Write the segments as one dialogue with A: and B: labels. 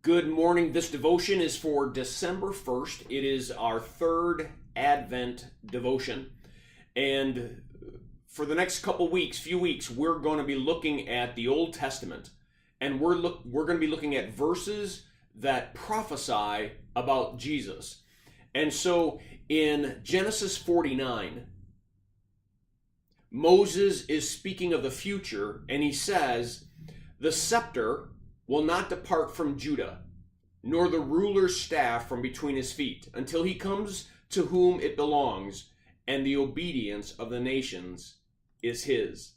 A: Good morning. This devotion is for December 1st. It is our third Advent devotion. And for the next few weeks, we're going to be looking at the Old Testament. And we're going to be looking at verses that prophesy about Jesus. And so in Genesis 49, Moses is speaking of the future, and he says, "The scepter will not depart from Judah, nor the ruler's staff from between his feet, until he comes to whom it belongs, and the obedience of the nations is his."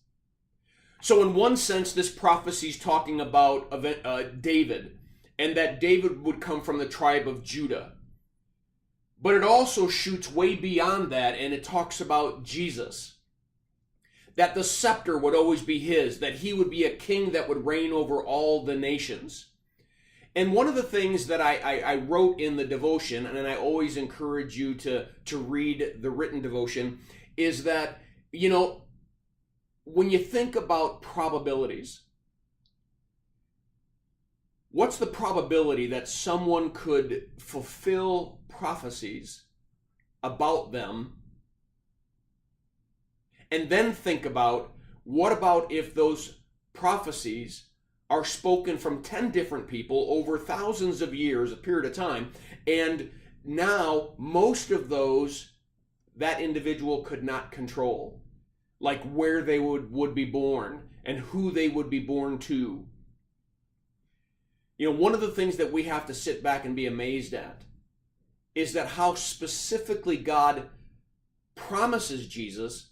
A: So in one sense, this prophecy is talking about David, and that David would come from the tribe of Judah. But it also shoots way beyond that, and it talks about Jesus. That the scepter would always be his, that he would be a king that would reign over all the nations. And one of the things that I wrote in the devotion, and I always encourage you to read the written devotion, is that, when you think about probabilities, what's the probability that someone could fulfill prophecies about them? And then think about, what about if those prophecies are spoken from 10 different people over thousands of years, a period of time, and now most of those that individual could not control, like where they would be born and who they would be born to. One of the things that we have to sit back and be amazed at is that how specifically God promises Jesus,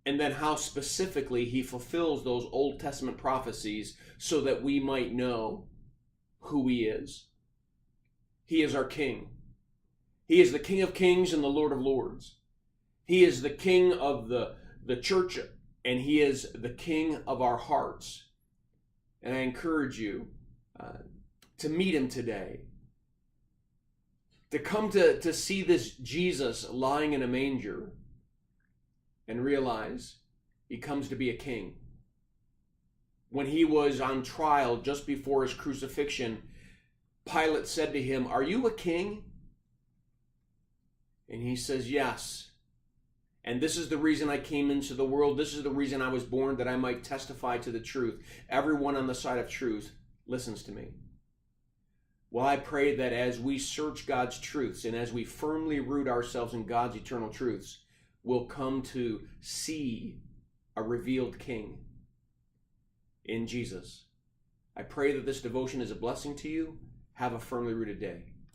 A: and then how specifically he fulfills those Old Testament prophecies so that we might know who he is. He is our King. He is the King of Kings and the Lord of Lords. He is the King of the church, and he is the King of our hearts. And I encourage you to meet him today. To come to see this Jesus lying in a manger and realize he comes to be a king. When he was on trial just before his crucifixion, Pilate said to him, "Are you a king?" And he says, "Yes. And this is the reason I came into the world. This is the reason I was born, that I might testify to the truth. Everyone on the side of truth listens to me." Well, I pray that as we search God's truths and as we firmly root ourselves in God's eternal truths, we'll come to see a revealed King in Jesus. I pray that this devotion is a blessing to you. Have a firmly rooted day.